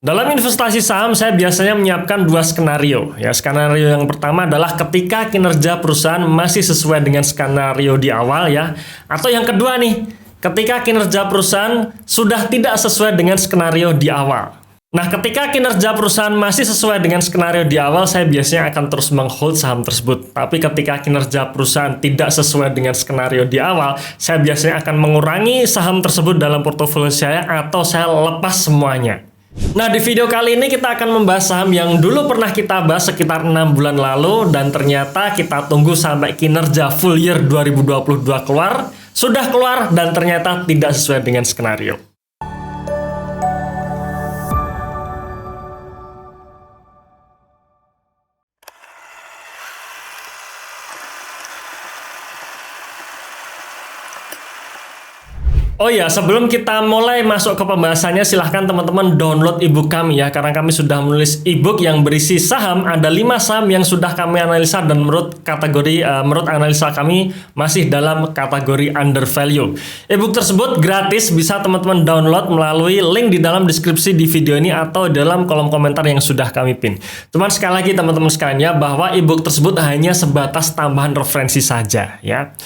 Dalam investasi saham, saya biasanya menyiapkan dua skenario. Ya, skenario yang pertama adalah ketika kinerja perusahaan masih sesuai dengan skenario di awal ya. Atau yang kedua nih, ketika kinerja perusahaan sudah tidak sesuai dengan skenario di awal. Nah, ketika kinerja perusahaan masih sesuai dengan skenario di awal, saya biasanya akan terus menghold saham tersebut. Tapi ketika kinerja perusahaan tidak sesuai dengan skenario di awal, saya biasanya akan mengurangi saham tersebut dalam portofolio saya atau saya lepas semuanya. Nah, di video kali ini kita akan membahas saham yang dulu pernah kita bahas sekitar 6 bulan lalu dan ternyata kita tunggu sampai kinerja full year 2022 keluar, sudah keluar dan ternyata tidak sesuai dengan skenario. Oh ya, sebelum kita mulai masuk ke pembahasannya, silahkan teman-teman download ebook kami ya, karena kami sudah menulis ebook yang berisi saham. Ada 5 saham yang sudah kami analisa dan menurut analisa kami masih dalam kategori undervalue. Ebook tersebut gratis, bisa teman-teman download melalui link di dalam deskripsi di video ini atau dalam kolom komentar yang sudah kami pin. Cuman sekali lagi teman-teman sekalian ya, bahwa ebook tersebut hanya sebatas tambahan referensi saja ya.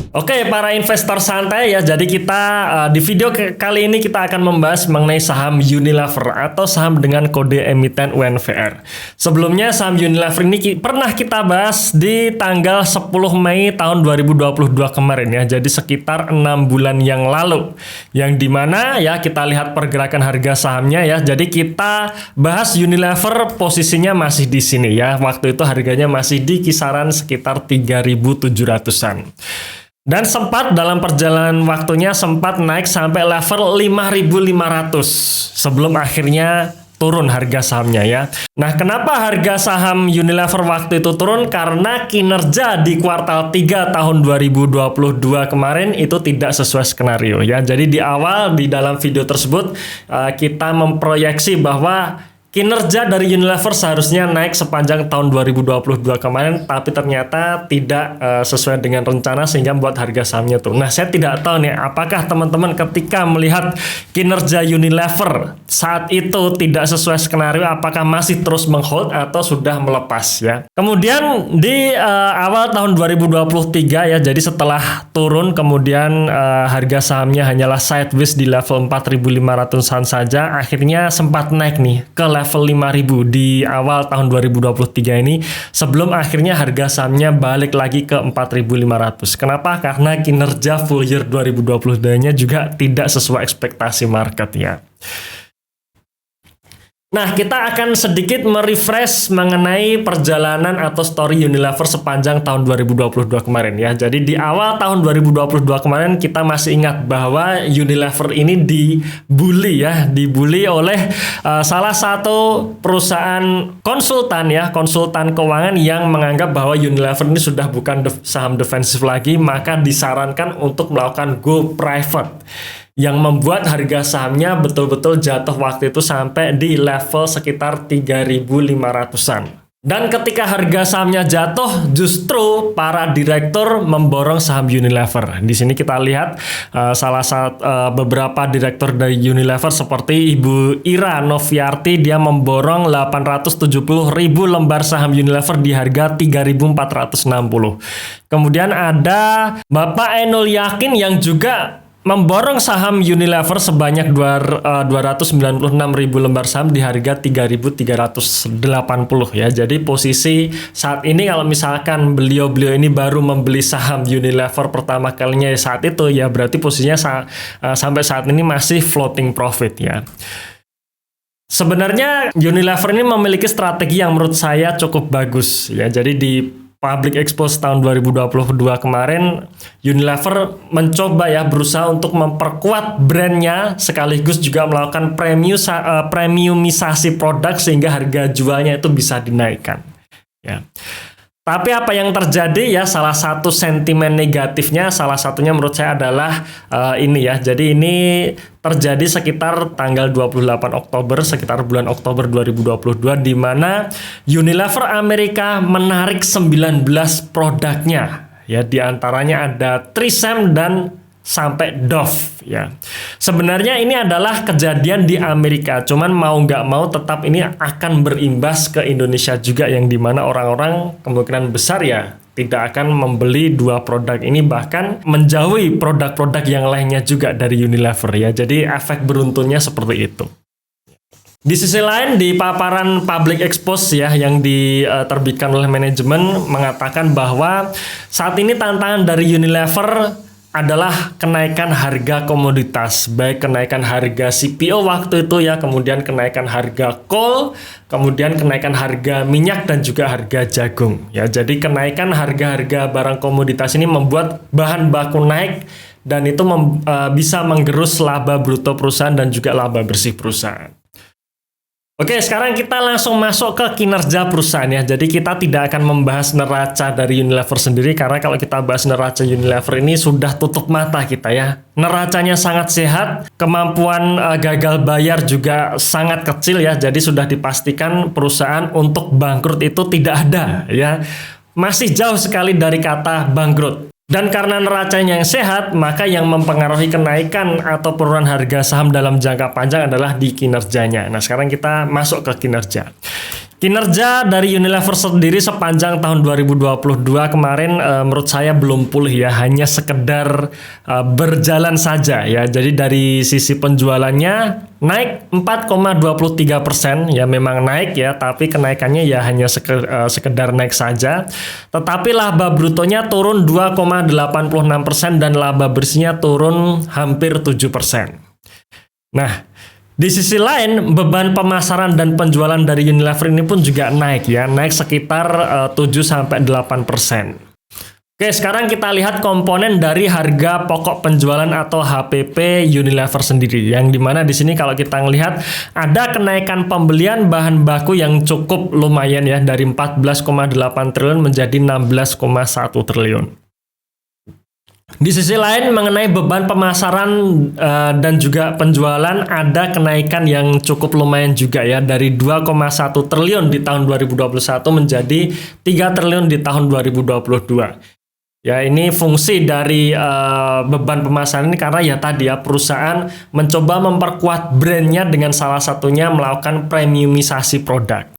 Oke, para investor santai ya, jadi kita di video kali ini kita akan membahas mengenai saham Unilever atau saham dengan kode emiten UNVR. Sebelumnya saham Unilever ini pernah kita bahas di tanggal 10 Mei tahun 2022 kemarin ya. Jadi sekitar 6 bulan yang lalu. Yang dimana ya kita lihat pergerakan harga sahamnya ya. Jadi kita bahas Unilever posisinya masih di sini ya. Waktu itu harganya masih di kisaran sekitar 3.700-an. Dan sempat dalam perjalanan waktunya sempat naik sampai level 5.500 sebelum akhirnya turun harga sahamnya ya. Nah, kenapa harga saham Unilever waktu itu turun? Karena kinerja di kuartal 3 tahun 2022 kemarin itu tidak sesuai skenario ya. Jadi di awal di dalam video tersebut kita memproyeksi bahwa kinerja dari Unilever seharusnya naik sepanjang tahun 2022 kemarin, tapi ternyata tidak sesuai dengan rencana sehingga membuat harga sahamnya turun. Nah, saya tidak tahu nih, apakah teman-teman ketika melihat kinerja Unilever saat itu tidak sesuai skenario, apakah masih terus menghold atau sudah melepas ya. Kemudian di awal tahun 2023 ya, jadi setelah turun kemudian harga sahamnya hanyalah sideways di level 4.500-an saja, akhirnya sempat naik nih ke level 5.000 di awal tahun 2023 ini sebelum akhirnya harga sahamnya balik lagi ke 4.500. Kenapa? Karena kinerja full year 2022-nya juga tidak sesuai ekspektasi market ya. Nah, kita akan sedikit merefresh mengenai perjalanan atau story Unilever sepanjang tahun 2022 kemarin ya. Jadi di awal tahun 2022 kemarin kita masih ingat bahwa Unilever ini dibully oleh salah satu perusahaan konsultan ya, konsultan keuangan yang menganggap bahwa Unilever ini sudah bukan saham defensif lagi, maka disarankan untuk melakukan go private, yang membuat harga sahamnya betul-betul jatuh waktu itu sampai di level sekitar 3.500-an. Dan ketika harga sahamnya jatuh, justru para direktur memborong saham Unilever. Di sini kita lihat beberapa direktur dari Unilever seperti Ibu Ira Noviarti, dia memborong 870.000 lembar saham Unilever di harga 3.460. Kemudian ada Bapak Enul Yakin yang juga memborong saham Unilever sebanyak 296.000 lembar saham di harga 3.380 ya. Jadi posisi saat ini kalau misalkan beliau ini baru membeli saham Unilever pertama kalinya saat itu ya, berarti posisinya sampai saat ini masih floating profit ya. Sebenarnya Unilever ini memiliki strategi yang menurut saya cukup bagus ya. Jadi di Public Expose tahun 2022 kemarin, Unilever mencoba ya berusaha untuk memperkuat brandnya sekaligus juga melakukan premiumisasi produk sehingga harga jualnya itu bisa dinaikkan. Ya. Tapi apa yang terjadi ya, salah satu sentimen negatifnya salah satunya menurut saya adalah ini ya. Jadi ini terjadi sekitar tanggal 28 Oktober, sekitar bulan Oktober 2022, di mana Unilever Amerika menarik 19 produknya. Ya, di antaranya ada Trisem dan sampai Dove ya. Sebenarnya ini adalah kejadian di Amerika, cuman mau nggak mau tetap ini akan berimbas ke Indonesia juga, yang dimana orang-orang kemungkinan besar ya tidak akan membeli dua produk ini, bahkan menjauhi produk-produk yang lainnya juga dari Unilever ya. Jadi efek beruntunnya seperti itu. Di sisi lain, di paparan public expose ya yang diterbitkan oleh manajemen mengatakan bahwa saat ini tantangan dari Unilever adalah kenaikan harga komoditas, baik kenaikan harga CPO waktu itu ya, kemudian kenaikan harga coal, kemudian kenaikan harga minyak dan juga harga jagung ya. Jadi kenaikan harga-harga barang komoditas ini membuat bahan baku naik, dan itu bisa menggerus laba bruto perusahaan dan juga laba bersih perusahaan. Oke, sekarang kita langsung masuk ke kinerja perusahaan ya. Jadi kita tidak akan membahas neraca dari Unilever sendiri, karena kalau kita bahas neraca Unilever ini sudah tutup mata kita ya. Neracanya sangat sehat, kemampuan gagal bayar juga sangat kecil ya. Jadi sudah dipastikan perusahaan untuk bangkrut itu tidak ada ya. Masih jauh sekali dari kata bangkrut. Dan karena neracanya yang sehat, maka yang mempengaruhi kenaikan atau penurunan harga saham dalam jangka panjang adalah di kinerjanya. Nah, sekarang kita masuk ke kinerja. Kinerja dari Unilever sendiri sepanjang tahun 2022 kemarin menurut saya belum pulih ya, hanya sekedar berjalan saja ya. Jadi dari sisi penjualannya naik 4,23% ya, memang naik ya, tapi kenaikannya ya hanya sekedar naik saja. Tetapi laba brutonya turun 2,86% dan laba bersihnya turun hampir 7%. Nah, di sisi lain, beban pemasaran dan penjualan dari Unilever ini pun juga naik ya, naik sekitar 7-8%. Oke, sekarang kita lihat komponen dari harga pokok penjualan atau HPP Unilever sendiri, yang dimana di sini kalau kita melihat ada kenaikan pembelian bahan baku yang cukup lumayan ya, dari 14,8 triliun menjadi 16,1 triliun. Di sisi lain, mengenai beban pemasaran dan juga penjualan, ada kenaikan yang cukup lumayan juga ya, dari 2,1 triliun di tahun 2021 menjadi 3 triliun di tahun 2022. Ya, ini fungsi dari beban pemasaran ini karena ya tadi ya, perusahaan mencoba memperkuat brandnya dengan salah satunya melakukan premiumisasi produk.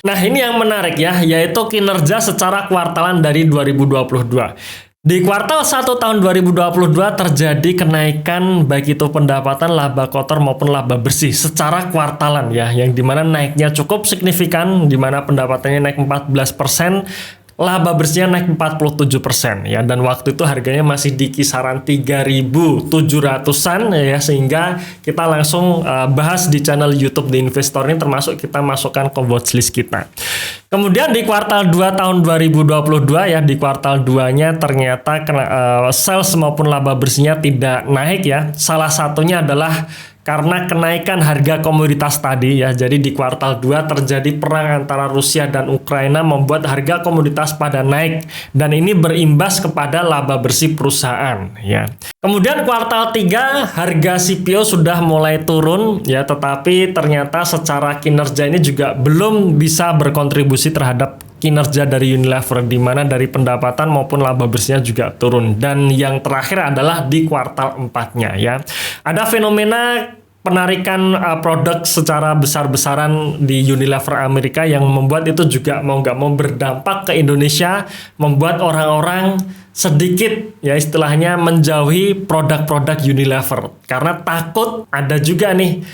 Nah, ini yang menarik ya, yaitu kinerja secara kuartalan dari 2022. Di kuartal 1 tahun 2022 terjadi kenaikan baik itu pendapatan, laba kotor maupun laba bersih secara kuartalan ya, yang dimana naiknya cukup signifikan, dimana pendapatannya naik 14%, laba bersihnya naik 47% ya, dan waktu itu harganya masih di kisaran 3.700-an ya, sehingga kita langsung bahas di channel YouTube di Investor ini, termasuk kita masukkan ke watchlist kita. Kemudian di kuartal 2 tahun 2022 ya, di kuartal 2-nya ternyata sales maupun laba bersihnya tidak naik ya. Salah satunya adalah karena kenaikan harga komoditas tadi ya. Jadi di kuartal 2 terjadi perang antara Rusia dan Ukraina membuat harga komoditas pada naik, dan ini berimbas kepada laba bersih perusahaan ya. Kemudian kuartal 3 harga CPO sudah mulai turun ya, tetapi ternyata secara kinerja ini juga belum bisa berkontribusi terhadap kinerja dari Unilever, di mana dari pendapatan maupun laba bersihnya juga turun. Dan yang terakhir adalah di kuartal 4-nya ya. Ada fenomena penarikan produk secara besar-besaran di Unilever Amerika yang membuat itu juga mau nggak mau berdampak ke Indonesia, membuat orang-orang sedikit ya istilahnya menjauhi produk-produk Unilever karena takut ada juga nih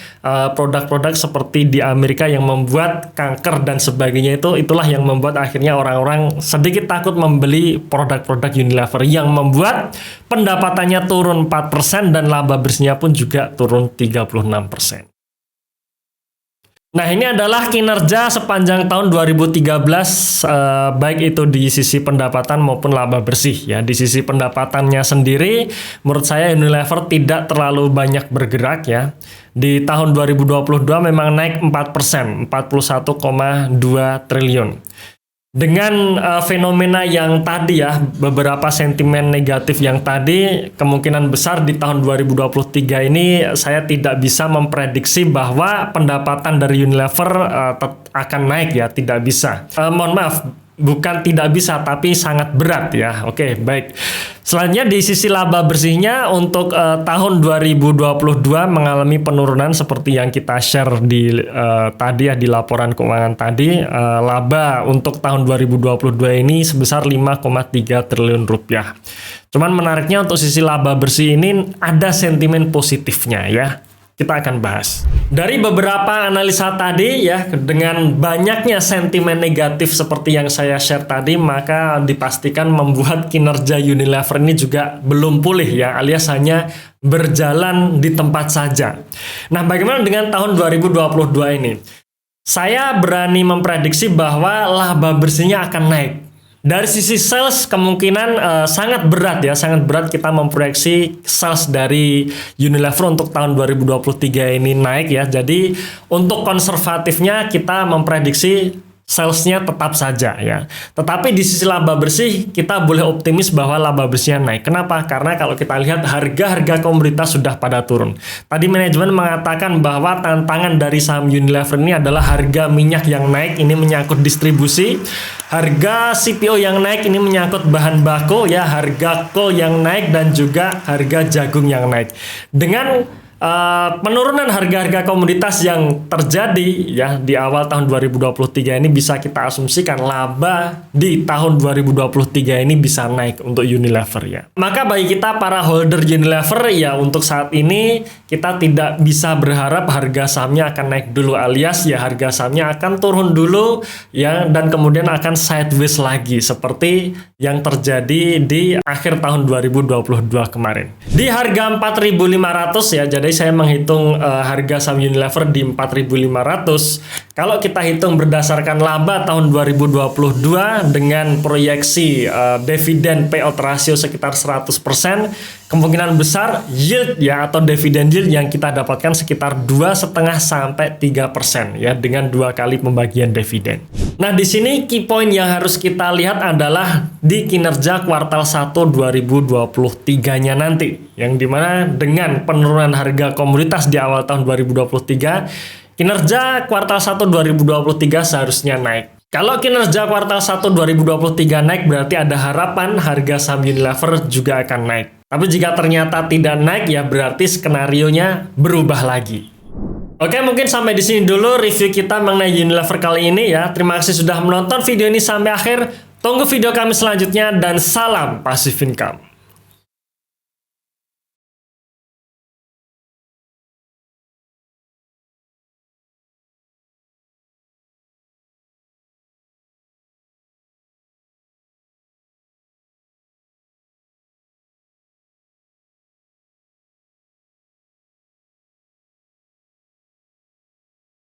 produk-produk seperti di Amerika yang membuat kanker dan sebagainya. Itulah yang membuat akhirnya orang-orang sedikit takut membeli produk-produk Unilever, yang membuat pendapatannya turun 4% dan laba bersihnya pun juga turun 36%. Nah, ini adalah kinerja sepanjang tahun 2013, baik itu di sisi pendapatan maupun laba bersih ya. Di sisi pendapatannya sendiri, menurut saya Unilever tidak terlalu banyak bergerak ya. Di tahun 2022 memang naik 4%, 41,2 triliun. Dengan fenomena yang tadi ya, beberapa sentimen negatif yang tadi, kemungkinan besar di tahun 2023 ini saya tidak bisa memprediksi bahwa pendapatan dari Unilever akan naik ya, tidak bisa. Mohon maaf, bukan tidak bisa, tapi sangat berat ya. Oke, baik. Selanjutnya di sisi laba bersihnya untuk tahun 2022 mengalami penurunan seperti yang kita share di tadi ya, di laporan keuangan tadi. Laba untuk tahun 2022 ini sebesar 5,3 triliun rupiah. Cuman menariknya untuk sisi laba bersih ini ada sentimen positifnya ya. Kita akan bahas. Dari beberapa analisa tadi ya, dengan banyaknya sentimen negatif seperti yang saya share tadi, maka dipastikan membuat kinerja Unilever ini juga belum pulih ya, alias hanya berjalan di tempat saja. Nah, bagaimana dengan tahun 2022 ini? Saya berani memprediksi bahwa laba bersihnya akan naik. Dari sisi sales kemungkinan sangat berat ya, sangat berat kita memproyeksi sales dari Unilever untuk tahun 2023 ini naik ya. Jadi untuk konservatifnya kita memprediksi salesnya tetap saja ya. Tetapi di sisi laba bersih kita boleh optimis bahwa laba bersihnya naik. Kenapa? Karena kalau kita lihat harga-harga komoditas sudah pada turun. Tadi manajemen mengatakan bahwa tantangan dari saham Unilever ini adalah harga minyak yang naik, ini menyangkut distribusi. Harga CPO yang naik ini menyangkut bahan baku ya, harga kol yang naik dan juga harga jagung yang naik. Dengan penurunan harga-harga komoditas yang terjadi ya di awal tahun 2023 ini, bisa kita asumsikan laba di tahun 2023 ini bisa naik untuk Unilever ya. Maka bagi kita para holder Unilever ya, untuk saat ini kita tidak bisa berharap harga sahamnya akan naik dulu, alias ya harga sahamnya akan turun dulu ya, dan kemudian akan sideways lagi seperti yang terjadi di akhir tahun 2022 kemarin. Di harga 4.500 ya, jadi saya menghitung harga saham Unilever di 4.500. Kalau kita hitung berdasarkan laba tahun 2022 dengan proyeksi dividen payout ratio sekitar 100%, kemungkinan besar yield ya atau dividen yield yang kita dapatkan sekitar 2,5 sampai 3% ya, dengan 2 kali pembagian dividen. Nah, di sini key point yang harus kita lihat adalah di kinerja kuartal 1 2023-nya nanti, yang dimana dengan penurunan harga komoditas di awal tahun 2023, kinerja kuartal 1 2023 seharusnya naik. Kalau kinerja kuartal 1 2023 naik, berarti ada harapan harga saham Unilever juga akan naik. Tapi jika ternyata tidak naik ya, berarti skenarionya berubah lagi. Oke, mungkin sampai di sini dulu review kita mengenai Unilever kali ini ya. Terima kasih sudah menonton video ini sampai akhir. Tunggu video kami selanjutnya dan salam Passive Income.